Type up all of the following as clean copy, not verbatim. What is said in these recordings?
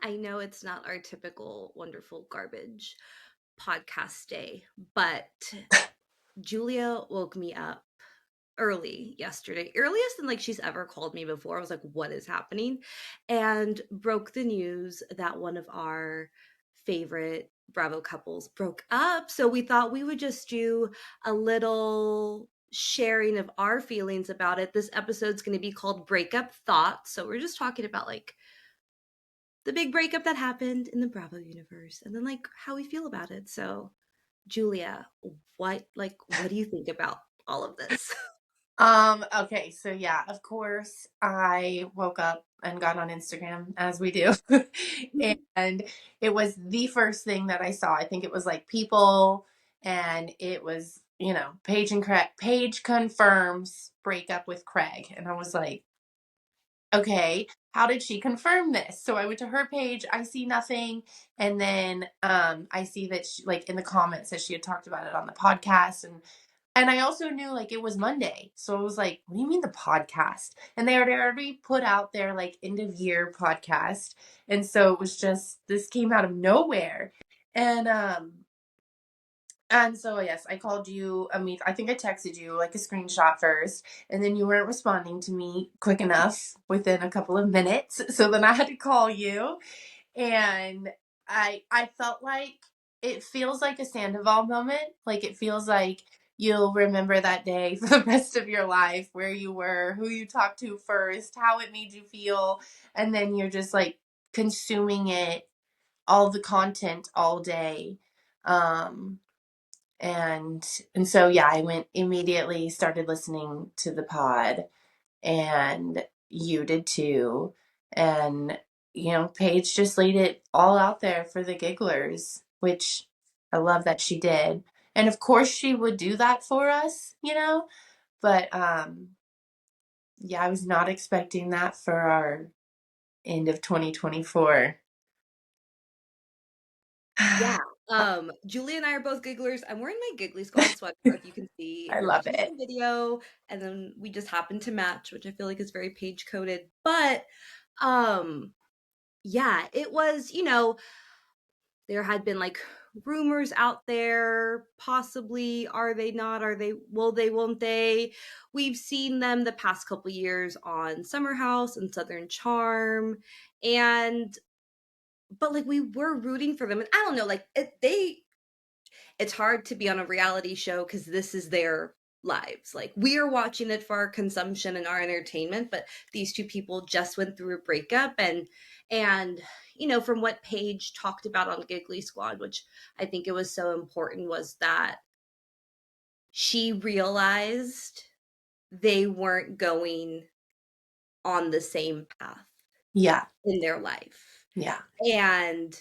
I know it's not our typical wonderful garbage podcast day, but Julia woke me up early yesterday, earliest than like she's ever called me before. I was like, what is happening? And broke the news that one of our favorite Bravo couples broke up. So we thought we would just do a little sharing of our feelings about it. This episode's going to be called Breakup Thoughts. So we're just talking about like the big breakup that happened in the Bravo universe and then like how we feel about it. So, Julia, what do you think about all of this? Okay, so yeah, of course, I woke up and got on Instagram as we do. And it was the first thing that I saw. I think it was like people and it was, Paige confirms breakup with Craig. And I was like, okay, how did she confirm this? So I went to her page, I see nothing, and then I see that she, like in the comments that she had talked about it on the podcast and I also knew like it was Monday. So I was like, what do you mean the podcast? And they already put out their like end of year podcast. And so it was just this came out of nowhere. And and so yes, I called you, I think I texted you like a screenshot first, and then you weren't responding to me quick enough within a couple of minutes. So then I had to call you and I felt like it feels like a Sandoval moment. Like it feels like you'll remember that day for the rest of your life, where you were, who you talked to first, how it made you feel, and then you're just like consuming it, all the content all day. Um and so yeah, I went immediately started listening to the pod and you did too. And, Paige just laid it all out there for the gigglers, which I love that she did. And of course she would do that for us, but yeah, I was not expecting that for our end of 2024. Yeah. Julia and I are both gigglers. I'm wearing my Giggly Squad sweatshirt, if you can see if I you're love watching this it. on video. And then we just happen to match, which I feel like is very page coded. But um, yeah, it was, there had been like rumors out there, possibly are they not, are they, will they, won't they? We've seen them the past couple years on Summer House and Southern Charm, and but like we were rooting for them, and I don't know, like it's hard to be on a reality show because this is their lives. Like we are watching it for our consumption and our entertainment, but these two people just went through a breakup, and from what Paige talked about on Giggly Squad, which I think it was so important, was that she realized they weren't going on the same path Yeah. in their life. Yeah. And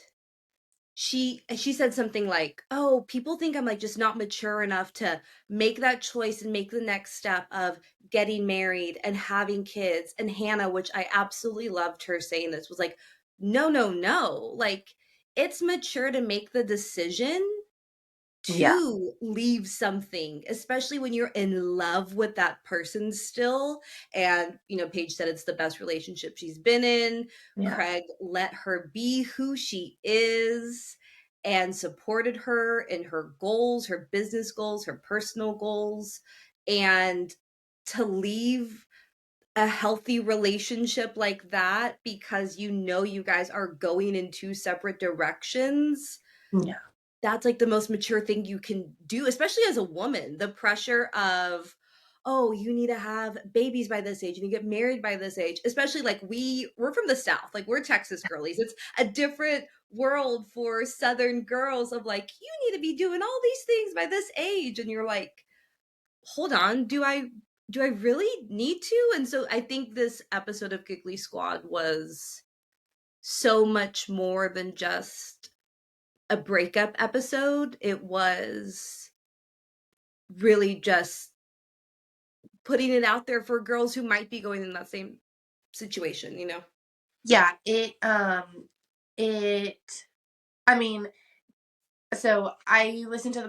she said something like, "Oh, people think I'm like just not mature enough to make that choice and make the next step of getting married and having kids." And Hannah, which I absolutely loved her saying this, was like, "No, no, no. Like it's mature to make the decision Yeah. to leave something, especially when you're in love with that person still." And, Paige said it's the best relationship she's been in. Yeah. Craig let her be who she is and supported her in her goals, her business goals, her personal goals. And to leave a healthy relationship like that because you guys are going in two separate directions, Yeah. that's like the most mature thing you can do, especially as a woman. The pressure of, oh, you need to have babies by this age and you get married by this age, especially like we're from the South, like we're Texas girlies. It's a different world for Southern girls of like, you need to be doing all these things by this age. And you're like, hold on, do I really need to? And so I think this episode of Giggly Squad was so much more than just a breakup episode. It was really just putting it out there for girls who might be going in that same situation. Yeah. It, I mean, so I listened to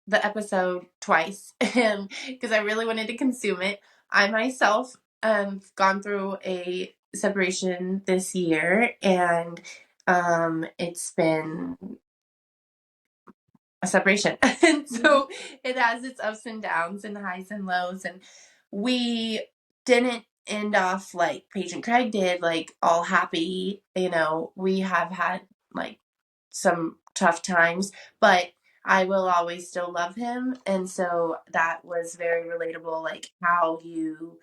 the episode twice, and because I really wanted to consume it. I myself gone through a separation this year, and It's been a separation. And Mhm. so it has its ups and downs and highs and lows. And we didn't end off like Paige and Craig did, like all happy. We have had like some tough times, but I will always still love him. And so that was very relatable, like how you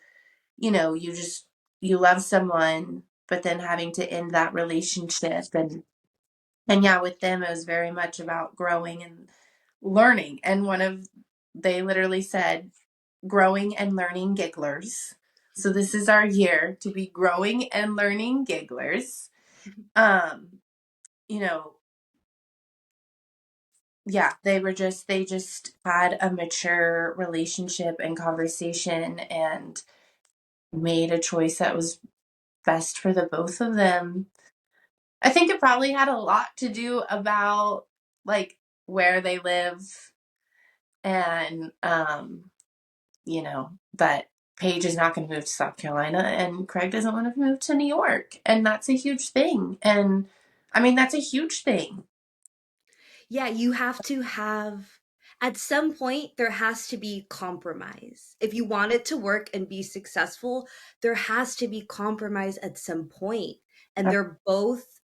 just, you love someone, but then having to end that relationship. And yeah, with them, it was very much about growing and learning. And they literally said, growing and learning gigglers. So this is our year to be growing and learning gigglers. Um, you know, yeah, they just had a mature relationship and conversation and made a choice that was best for the both of them. I think it probably had a lot to do about like where they live and but Paige is not going to move to South Carolina and Craig doesn't want to move to New York, and that's a huge thing. And I mean, that's a huge thing. Yeah, you have to have, at some point, there has to be compromise. If you want it to work and be successful, there has to be compromise at some point. And they're both,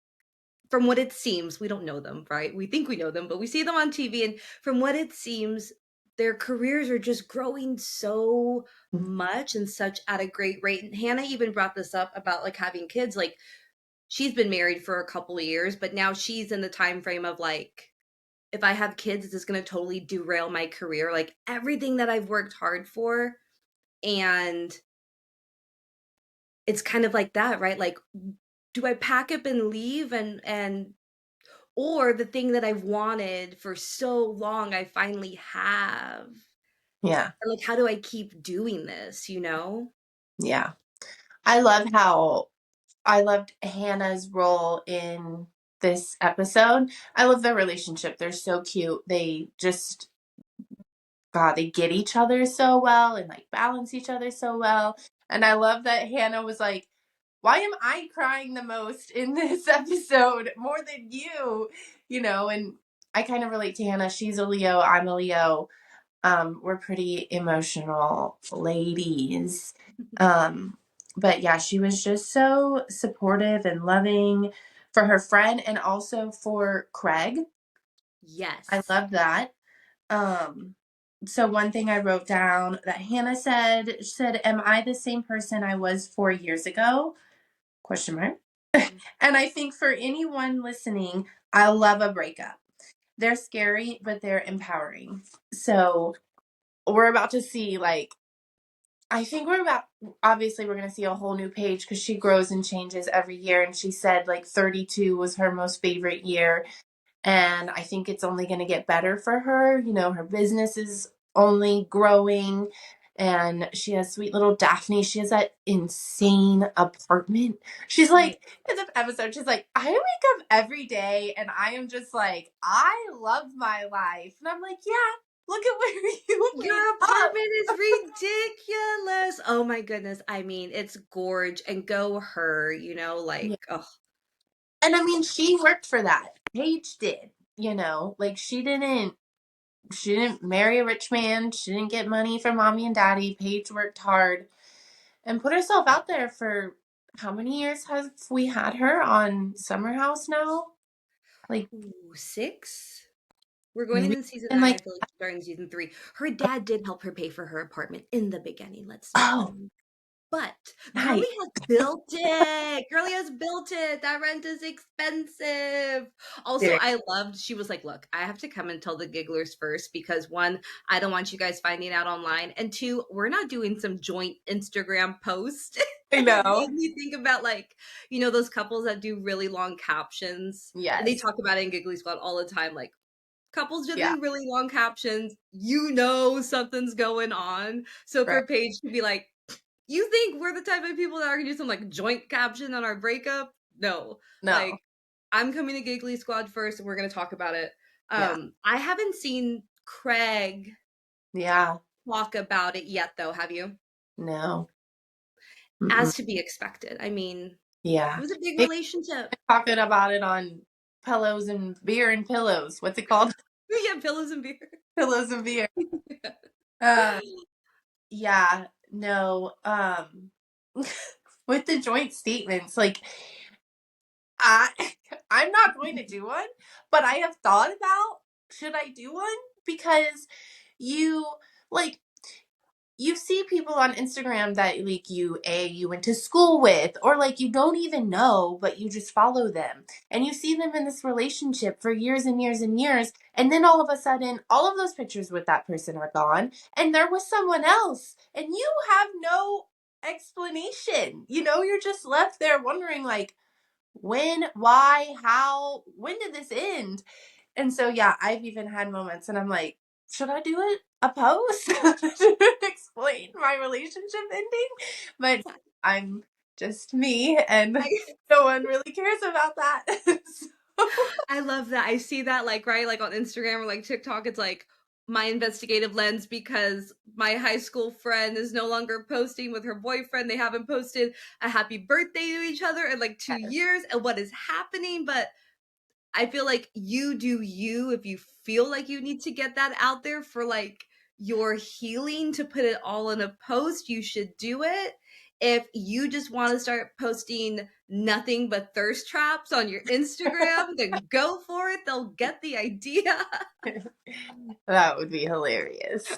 from what it seems, we don't know them, right? We think we know them, but we see them on TV. And from what it seems, their careers are just growing so much and such at a great rate. And Hannah even brought this up about like having kids. Like she's been married for a couple of years, but now she's in the time frame of like, if I have kids, this is going to totally derail my career. Like everything that I've worked hard for. And it's kind of like that, right? Like, do I pack up and leave or the thing that I've wanted for so long, I finally have. Yeah. And like, how do I keep doing this, you know? Yeah. I love how I loved Hannah's role in this episode. I love their relationship. They're so cute. They just, God, they get each other so well and like balance each other so well. And I love that Hannah was like, why am I crying the most in this episode more than you? And I kind of relate to Hannah. She's a Leo, I'm a Leo. We're pretty emotional ladies. Um, but yeah, she was just so supportive and loving for her friend and also for Craig. I Yes. love that. Um, so one thing I wrote down that Hannah said, she said, "Am I the same person I was 4 years ago?" Question mark. And I think for anyone listening, I love a breakup. They're scary, but they're empowering. So we're about to see like I think obviously we're going to see a whole new Paige because she grows and changes every year. And she said like 32 was her most favorite year. And I think it's only going to get better for her. Her business is only growing and she has sweet little Daphne. She has that insane apartment. She's Yeah. like, in the episode, she's like, I wake up every day and I am just like, I love my life. And I'm like, yeah, look at where you wake Your up. apartment is ridiculous. Oh my goodness. I mean, it's gorge and go her, Yeah. like, oh, And I mean, she worked for that. Paige did, like she didn't marry a rich man. She didn't get money from mommy and daddy. Paige worked hard and put herself out there for how many years have we had her on Summer House now? Like ooh, 6? We're going maybe into season and 9. I like feel like we're starting season 3. Her dad did help her pay for her apartment in the beginning. Let's not oh, but nice. Girly has built it. Girly has built it. That rent is expensive. Also, I loved, she was like, look, I have to come and tell the gigglers first because one, I don't want you guys finding out online. And two, we're not doing some joint Instagram post. I And it made know. me think about like, those couples that do really long captions. And they Yes. talk about it in Giggly Squad all the time. Like, couples Yeah. doing really long captions, something's going on. So Right. for Paige to be like, you think we're the type of people that are gonna do some like joint caption on our breakup? No. No. Like, I'm coming to Giggly Squad first and we're gonna talk about it. Yeah. I haven't seen Craig Yeah. talk about it yet though, have you? No. Mm-mm. As to be expected. I mean, It Yeah. was a big They've relationship. been talking about it on Pillows and Beer and Pillows. What's it called? Yeah, pillows and beer. Pillows and Beer. Uh, yeah, no. With the joint statements, like I I'm not going to do one, but I have thought about should I do one? Because you like you see people on Instagram that like you went to school with or like you don't even know but you just follow them and you see them in this relationship for years and years and years and then all of a sudden all of those pictures with that person are gone and they're with someone else and you have no explanation. You're just left there wondering like when, why, how, when did this end? And so, yeah, I've even had moments and I'm like, should I do it? A post to explain my relationship ending? But I'm just me and I, no one really cares about that. So, I love that. I see that like right like on Instagram or like TikTok. It's like my investigative lens because my high school friend is no longer posting with her boyfriend. They haven't posted a happy birthday to each other in like 2 years and what is happening. But I feel like you do you if you feel like you need to get that out there for like your healing to put it all in a post, you should do it. If you just want to start posting nothing but thirst traps on your Instagram, then go for it. They'll get the idea. that would be hilarious.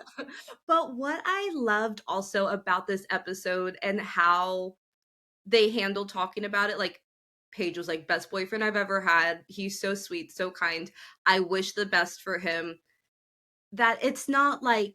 But what I loved also about this episode and how they handled talking about it, like Paige was like, best boyfriend I've ever had. He's so sweet, so kind. I wish the best for him. That it's not like,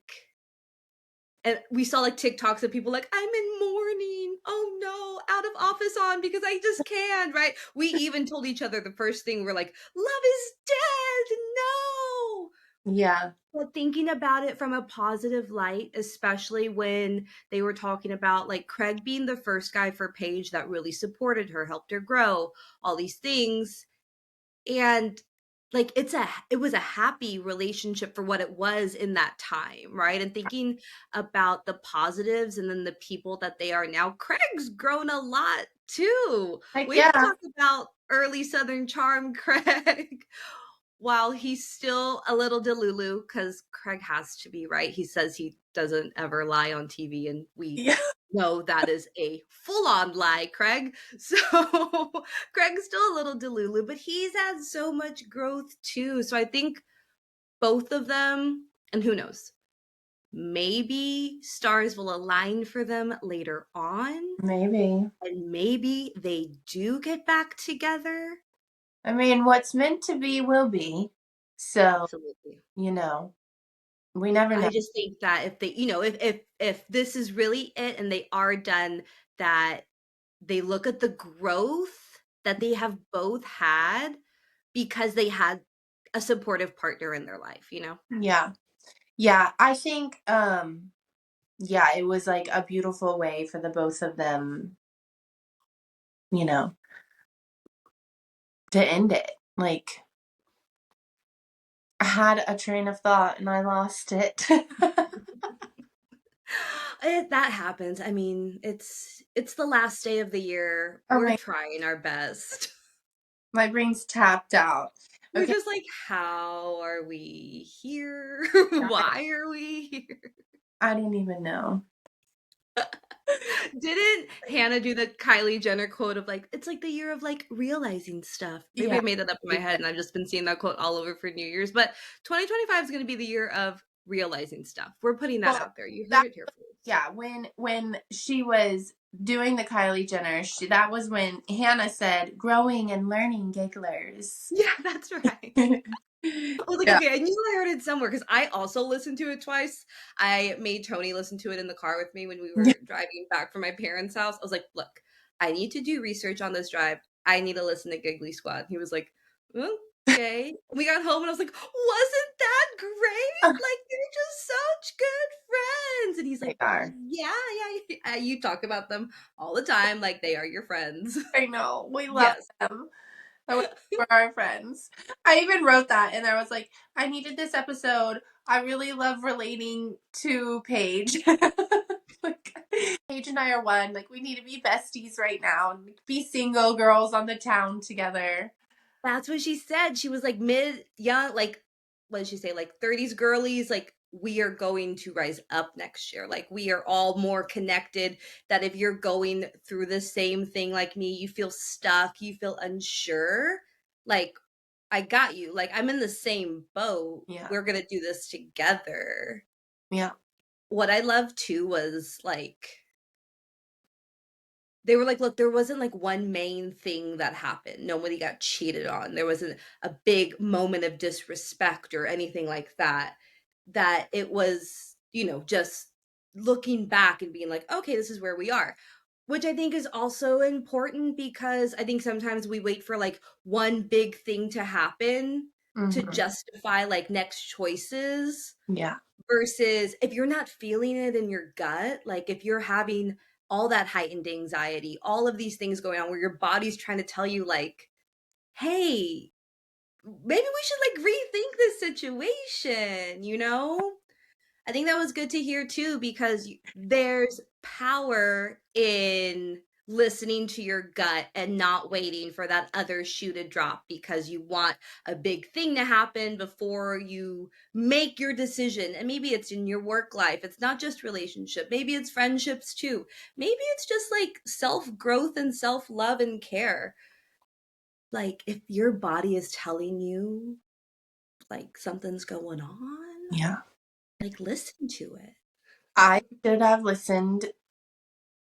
and we saw like TikToks of people like, I'm in mourning. Oh no, out of office on because I just can't, right? We even told each other the first thing we're like, love is dead. No. Yeah. But thinking about it from a positive light, especially when they were talking about like Craig being the first guy for Paige that really supported her, helped her grow, all these things. And like it was a happy relationship for what it was in that time, right? And thinking about the positives and then the people that they are now. Craig's grown a lot too. Like, We can yeah. talk about early Southern charm Craig while he's still a little delulu because Craig has to be, right? He says he doesn't ever lie on TV, and we Yeah. know that is a full-on lie, Craig. So Craig's still a little delulu, but he's had so much growth too. So I think both of them, and who knows, maybe stars will align for them later on, Maybe. and maybe they do get back together. I mean, what's meant to be will be. So, Absolutely. you know, we never know. I just think that if they, if this is really it and they are done, that they look at the growth that they have both had because they had a supportive partner in their life, you know? Yeah. Yeah, I think yeah, it was like a beautiful way for the both of them, you know, to end it. Like I had a train of thought and I lost it. That happens. I mean, it's the last day of the year. Oh We're my, trying our best. my brain's tapped out. We're Okay. just like, how are we here? I, Why are we here? I don't even know. Didn't Hannah do the Kylie Jenner quote of like, it's like the year of like realizing stuff? Maybe Yeah. I made it up in my head and I've just been seeing that quote all over for New Year's. But 2025 is going to be the year of realizing stuff. We're putting that Well, out there. You heard that it here first. yeah, when she was doing the Kylie Jenner, that was when Hannah said growing and learning gigglers. Yeah, that's right. I was like, Yeah. okay, I knew I heard it somewhere because I also listened to it twice. I made Tony listen to it in the car with me when we Yeah. were driving back from my parents' house. I was like, look, I need to do research on this drive. I need to listen to Giggly Squad. He was like, okay. We got home and I was like, wasn't that great? Like, they're just such good friends. And he's They like, are. yeah, yeah. You talk about them all the time. Like, they are your friends. I know. We love Yes. them. I wish we were our friends. I even wrote that and I was like, I needed this episode. I really love relating to Paige. Like, Paige and I are one. Like, we need to be besties right now and be single girls on the town together. That's what she said. She was like mid young, like what did she say? Like 30s girlies, like we are going to rise up next year. Like we are all more connected. That if you're going through the same thing like me, you feel stuck, you feel unsure, like I got you. Like I'm in the same boat. Yeah. We're gonna do this together. Yeah. What I loved too was like they were like, "Look, there wasn't, like, one main thing that happened. Nobody got cheated on. There wasn't a big moment of disrespect or anything like that. That it was, just looking back and being like, "Okay, this is where we are." Which I think is also important because I think sometimes we wait for, like, one big thing to happen to Hmm. justify, like, next choices. Yeah. Versus if you're not feeling it in your gut, like if you're having all that heightened anxiety, all of these things going on where your body's trying to tell you like, "Hey, maybe we should like rethink this situation," you know? I think that was good to hear too because there's power in listening to your gut and not waiting for that other shoe to drop because you want a big thing to happen before you make your decision. And maybe it's in your work life. It's not just relationship. Maybe it's friendships too. Maybe it's just like self-growth and self-love and care. Like if your body is telling you like something's going on, Yeah. like listen to it. I should have listened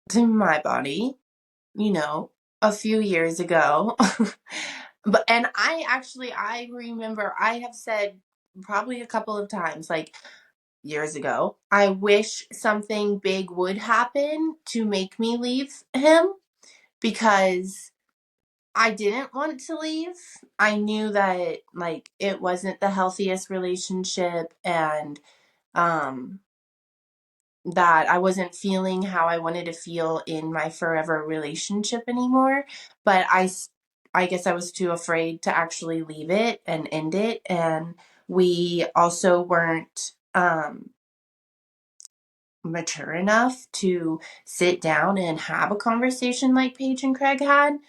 to my body, you know, a few years ago. But and I remember I have said probably a couple of times, like years ago, I wish something big would happen to make me leave him because I didn't want to leave. I knew that like it wasn't the healthiest relationship and um that I wasn't feeling how I wanted to feel in my forever relationship anymore. But I guess I was too afraid to actually leave it and end it. And we also weren't mature enough to sit down and have a conversation like Paige and Craig had.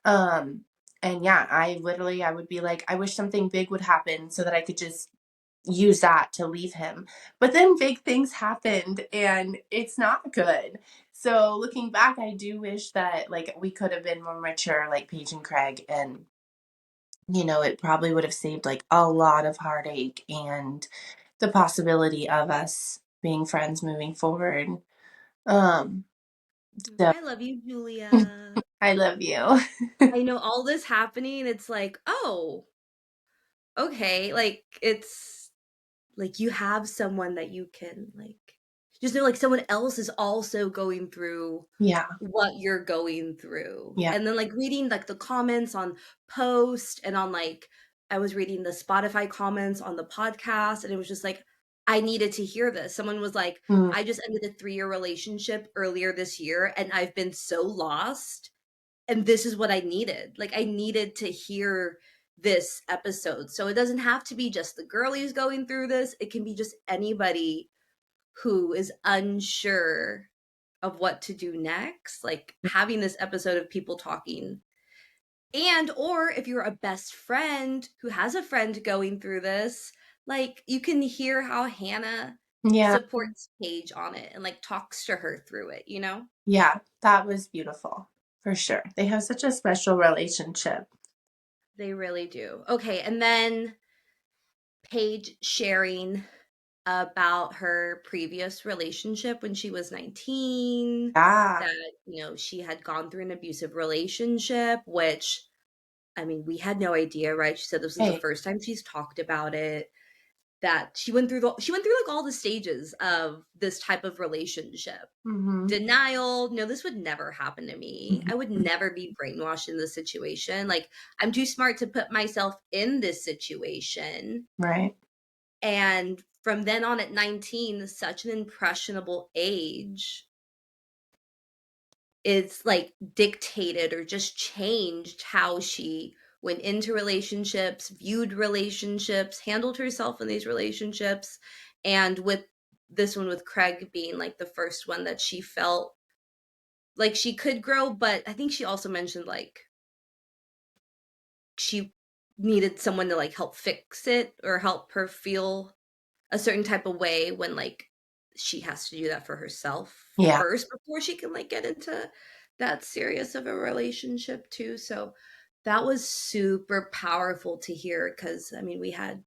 Um, and yeah, I would be like, I wish something big would happen so that I could just use that to leave him. But then big things happened and it's not good. So looking back, I do wish that like we could have been more mature like Paige and Craig and it probably would have saved like a lot of heartache and the possibility of us being friends moving forward. Um so I love you, Julia. I love you. I know all this happening, it's like, "Oh, okay." Like, it's like you have someone that you can, like just know, like, someone else is also going through Yeah. what you're going through. Yeah. And then, like, reading, like, the comments on post and on, like I was reading the Spotify comments on the podcast, and it was just like, I needed to hear this. Someone was like, Mm, "I just ended a 3-year relationship earlier this year, and I've been so lost." And this is what I needed. Like I needed to hear this episode. So it doesn't have to be just the girlies going through this. It can be just anybody who is unsure of what to do next. Like having this episode of people talking. And or if you're a best friend who has a friend going through this, like you can hear how Hannah yeah. supports Paige on it and like talks to her through it, you know? Yeah. That was beautiful. For sure. They have such a special relationship. They really do. Okay, and then Paige sharing about her previous relationship when she was 19, Yeah. that, she had gone through an abusive relationship, which, I mean, we had no idea, right? She said this was the Hey. first time she's talked about it, that she went through like all the stages of this type of relationship. Mm-hmm. Denial, no, this would never happen to me. I would Mhm. never be brainwashed in this situation. Like, I'm too smart to put myself in this situation. Right. And from then on at 19, such an impressionable age, is like dictated or just changed how she went into relationships, viewed relationships, handled herself in these relationships. And with this one with Craig being like the first one that she felt like she could grow, but I think she also mentioned like she needed someone to like help fix it or help her feel a certain type of way when like she has to do that for herself Yeah, first before she can like get into that serious of a relationship too. So that was super powerful to hear because I mean we had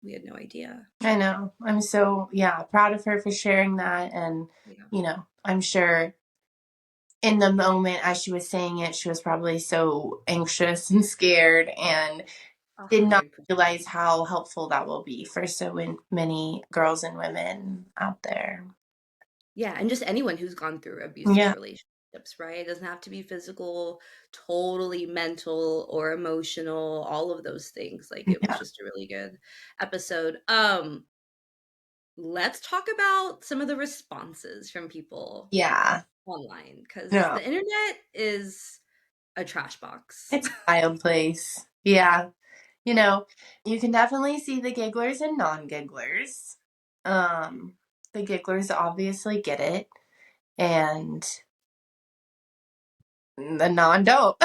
no idea. I know. I'm so, yeah, proud of her for sharing that. And, Yeah. I'm sure in the moment as she was saying it, she was probably so anxious and scared and A did not hundred percent. realize how helpful that will be for many girls and women out there. Yeah, and just anyone who's gone through abusive Yeah, relationships, right? It doesn't have to be physical, totally mental or emotional, all of those things. Like it was yeah, just a really good episode. Let's talk about some of the responses from people yeah. online because No, the internet is a trash box. it's a wild place. Yeah. You know, you can definitely see the gigglers and non-gigglers. Um, the gigglers obviously get it, and the non don't.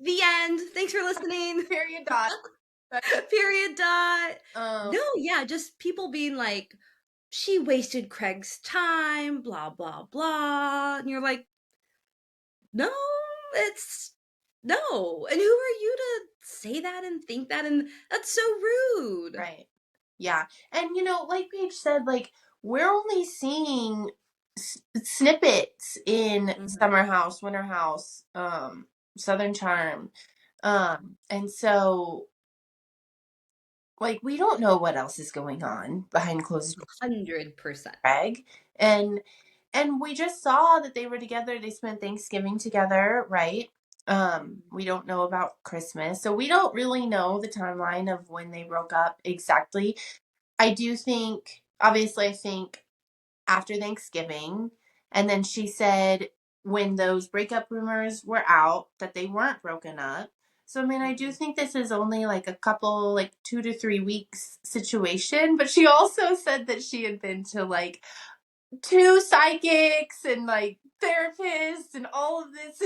The end. Thanks for listening. Period. Dot. But, Period. Dot. um, No, yeah, just people being like, she wasted Craig's time, blah, blah, blah. And you're like, no, it's no. And who are you to say that and think that? And that's so rude. right. Yeah. And like Paige said, like we're only seeing snippets in Mhm. Summer House, Winter House, Southern Charm. And so like we don't know what else is going on behind closed doors, 100%. Greg. And we just saw that they were together. They spent Thanksgiving together, right? We don't know about Christmas. So we don't really know the timeline of when they broke up exactly. I do think, obviously, I think after Thanksgiving. And then she said when those breakup rumors were out that they weren't broken up. So, I mean, I do Mhm. think this is only like a couple, like 2 to 3 weeks situation. But she also said that she had been to like two psychics and like therapists and all of this.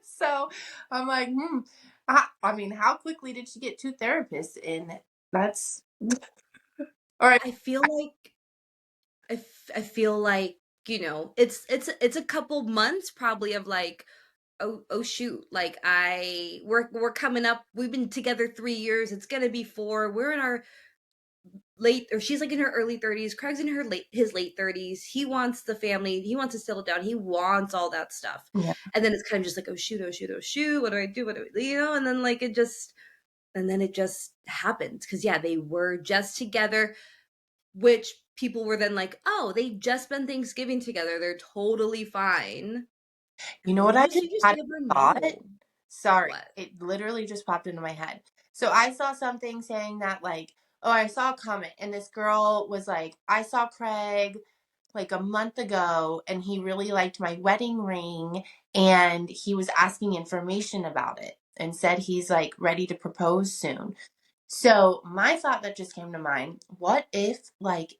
So I'm like, I mean, how quickly did she get two therapists in? That's all right. I feel like I feel like, it's a couple months probably of like, oh shoot, like we're coming up. We've been together 3 years. It's gonna be four. We're in our late, or she's like in her early 30s. Craig's in his late 30s. He wants the family. He wants to settle down. He wants all that stuff. Yeah. And then it's kind of just like, oh shoot, oh shoot, oh shoot. What do I do? What do I, and then like it just happened because yeah, they were just together, which people were then like, oh, they just spent Thanksgiving together. They're totally fine. You And know then what I just you just had never a thought? know. Sorry, What? it literally just popped into my head. So I saw something saying that like, oh, I saw a comment and this girl was like, I saw Craig like a month ago and he really liked my wedding ring and he was asking information about it and said he's like ready to propose soon. So my thought that just came to mind, what if like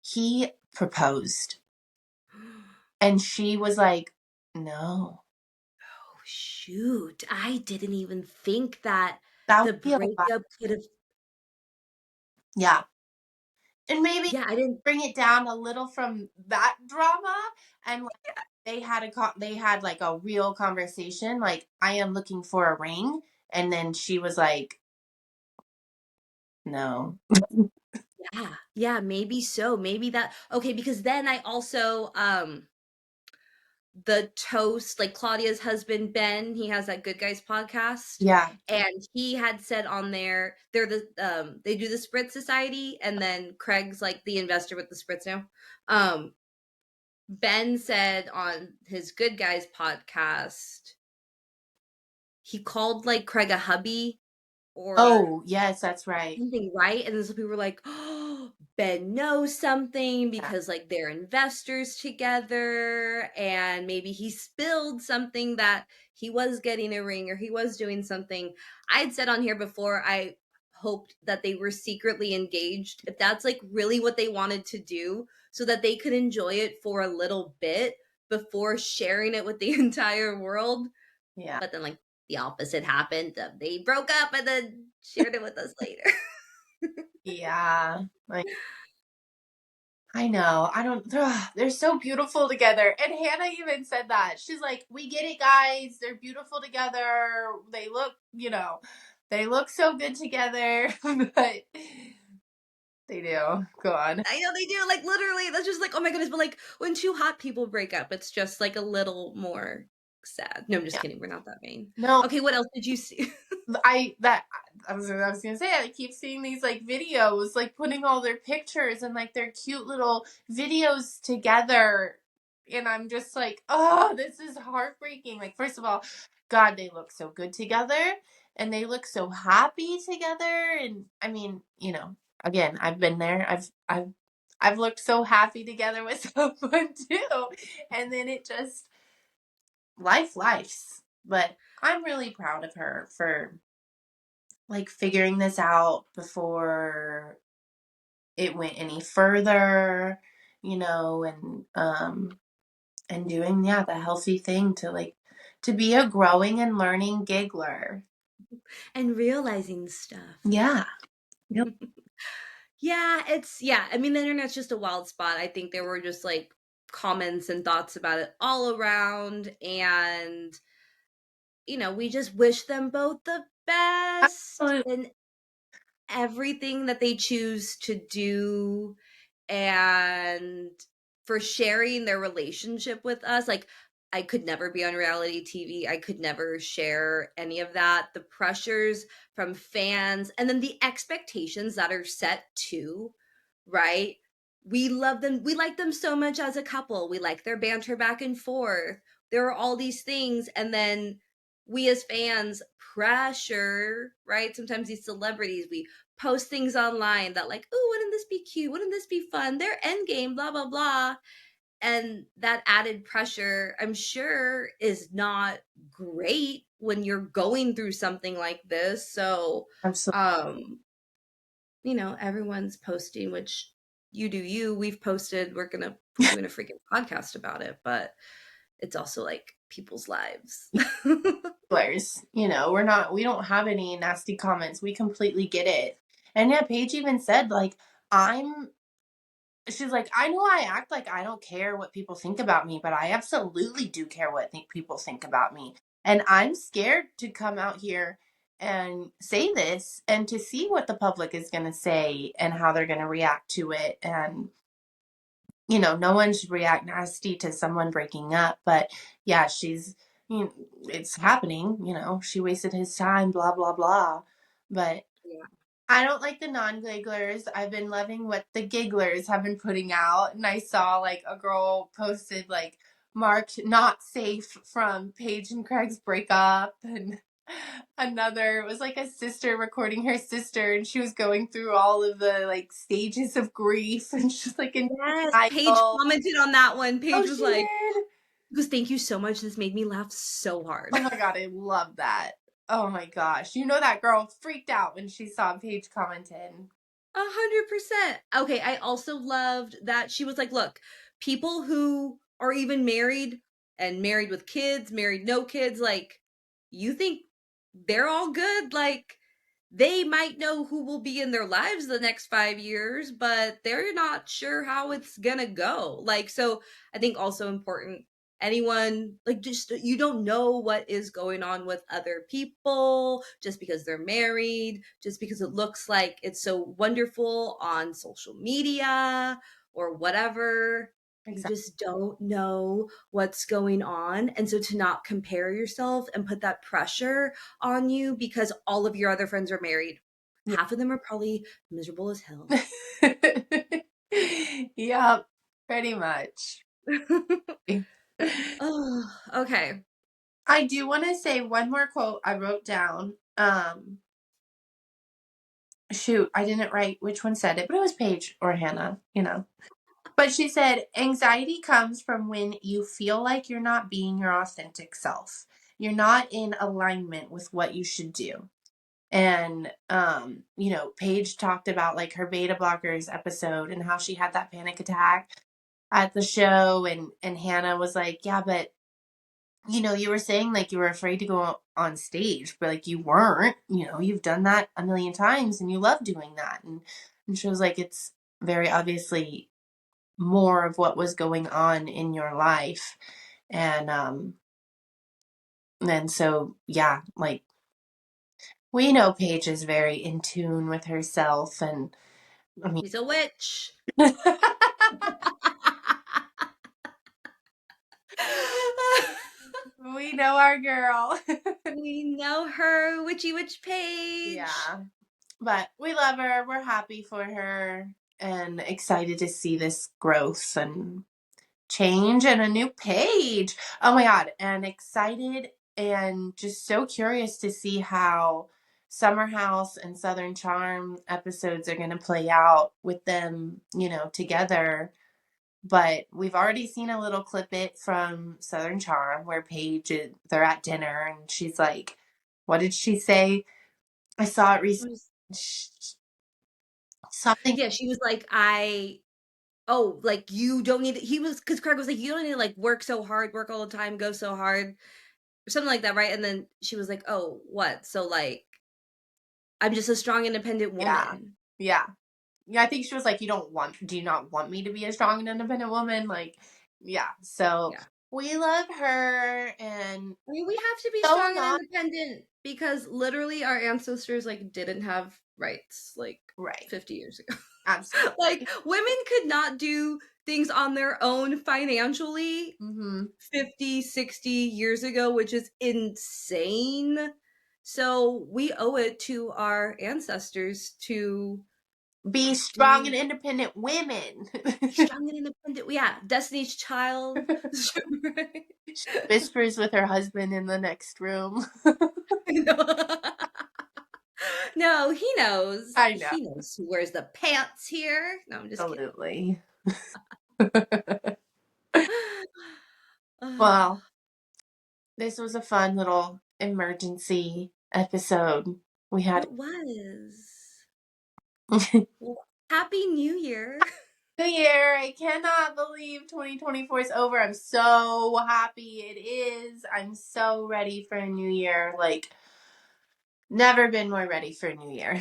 he proposed and she was like, no. Oh, shoot. I didn't even think that That the would be a lot. breakup could have. Yeah. And maybe Yeah, I didn't. bring it down a little from that drama and like they had like a real conversation like I am looking for a ring and then she was like no. Yeah, yeah, maybe so. Maybe that. Okay, because then I also, the Toast, like Claudia's husband, Ben, he has that Good Guys podcast. Yeah. And he had said on there, they do the Spritz Society, and then Craig's like the investor with the Spritz now. Um, Ben said on his Good Guys podcast, he called like Craig a hubby or Oh, yes, that's right. something, right? And then some people were like, oh, Ben knows something Yeah. because like they're investors together, and maybe he spilled something that he was getting a ring or he was doing something. I'd said on here before, I hoped that they were secretly engaged. If that's like really what they wanted to do so that they could enjoy it for a little bit, before sharing it with the entire world. Yeah. But then, like, the opposite happened. They broke up and then shared it with us later. Yeah. Like, I know. I don't, they're so beautiful together. And Hannah even said that. She's like, we get it, guys. They're beautiful together. They look, they look so good together. But they do. Go on. I know they do. Like, literally, that's just like, oh my goodness. But like, when two hot people break up, it's just like a little more sad. No, I'm just Yeah. kidding. We're not that vain. No, Okay, what else did you see? I was gonna say, I keep seeing these like videos, like putting all their pictures and like their cute little videos together, and I'm just like, oh, this is heartbreaking. Like, first of all, God, they look so good together, and they look so happy together, and I mean, again, I've been there. I've looked so happy together with someone too, and then it just lifes. But I'm really proud of her for like figuring this out before it went any further, and doing, yeah, the healthy thing to like to be a growing and learning giggler. And realizing stuff. Yeah. Yep. Yeah, yeah. I mean, the internet's just a wild spot. I think there were just like comments and thoughts about it all around. And, we just wish them both the best Absolutely. in everything that they choose to do, and for sharing their relationship with us. Like, I could never be on reality TV. I could never share any of that. The pressures from fans and then the expectations that are set too, right? We love them. We like them so much as a couple. We like their banter back and forth. There are all these things. And then we as fans pressure, right? Sometimes these celebrities, we post things online that like, oh, wouldn't this be cute? Wouldn't this be fun? Their end game, blah, blah, blah. And that added pressure, I'm sure, is not great when you're going through something like this. So, Absolutely. um, everyone's posting, which you do you. We've posted, we're gonna be doing a freaking podcast about it, but it's also like people's lives. We don't have any nasty comments. We completely get it. And yeah, Paige even said, like, I'm she's like, I know I act like I don't care what people think about me, but I absolutely do care what people think about me. And I'm scared to come out here and say this and to see what the public is going to say and how they're going to react to it. And, no one should react nasty to someone breaking up. But yeah, it's happening. She wasted his time, blah, blah, blah. But Yeah. I don't like the non-gigglers. I've been loving what the gigglers have been putting out. And I saw like a girl posted like marked not safe from Paige and Craig's breakup. And another was like a sister recording her sister, and she was going through all of the like stages of grief, and she's like in Yes, Paige denial. commented on that one. Oh, Paige was she like, did. goes, thank you so much. This made me laugh so hard. Oh my God, I love that. Oh my gosh. That girl freaked out when she saw Paige commenting. 100%. Okay, I also loved that she was like, look, people who are even married and married with kids, married no kids, like, you think they're all good? Like, they might know who will be in their lives the next 5 years, but they're not sure how it's gonna go. Like, so I think also important, anyone, like, just you don't know what is going on with other people just because they're married, just because it looks like it's so wonderful on social media or whatever. You Exactly. just don't know what's going on. And so to not compare yourself and put that pressure on you because all of your other friends are married. Half of them are probably miserable as hell. Yep, pretty much. Oh, okay. I do want to say one more quote I wrote down. Shoot, I didn't write which one said it, but it was Paige or Hannah. But she said, anxiety comes from when you feel like you're not being your authentic self. You're not in alignment with what you should do. And Paige talked about like her beta blockers episode and how she had that panic attack. at the show, and Hannah was like, yeah, but you were saying like you were afraid to go on stage, but like you weren't, you've done that a million times and you love doing that. And she was like, it's very obviously more of what was going on in your life. And so yeah, like we know Paige is very in tune with herself, and I mean She's a witch. we know our girl. We know her, Witchy Witch Page. Yeah. But we love her. We're happy for her and excited to see this growth and change and a new page. Oh my God. And excited and just so curious to see how Summer House and Southern Charm episodes are going to play out with them, together. But we've already seen a little clip it from Southern Charm where they're at dinner and she's like, what did she say? I saw it recently. Something. Yeah, she was like, oh, like you don't need he was because Craig was like, you don't need to like work so hard, work all the time, go so hard, or something like that, right? And then she was like, oh, what? So like I'm just a strong, independent Yeah. woman. Yeah. Yeah, I think she was like, do you not want me to be a strong and independent woman? Like, yeah. So Yeah. we love her and I mean, we have to be so strong and not independent because literally our ancestors like didn't have rights like right. 50 years ago. Like Absolutely. women could not do things on their own financially Mm-hmm. 50, 60 years ago, which is insane. So we owe it to our ancestors to Be strong and do independent women. be strong and independent. Yeah, Destiny's Child. She whispers with her husband in the next room. No, he knows. I know. He knows who wears the pants here. No, I'm just kidding. Absolutely. Ah, Well, this was a fun little emergency episode. We had it was. New Well, Happy New Year. Year. I cannot believe 2024 is over. I'm so happy it is. I'm so ready for a new year. Like, never been more ready for a new year.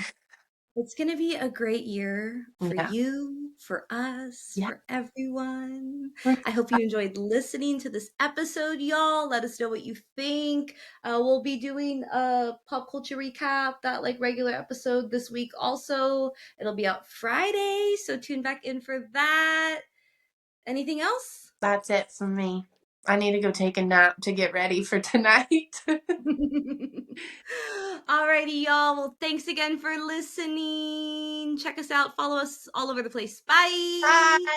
It's going to be a great year for Yeah. you, for us, Yeah. for everyone. I hope you enjoyed listening to this episode, y'all. Let us know what you think. We'll be doing a pop culture recap, that like regular episode this week also. It'll be out Friday, so tune back in for that. Anything else? That's it for me. I need to go take a nap to get ready for tonight. Alrighty, y'all. Well, thanks again for listening. Check us out. Follow us all over the place. Bye. Bye.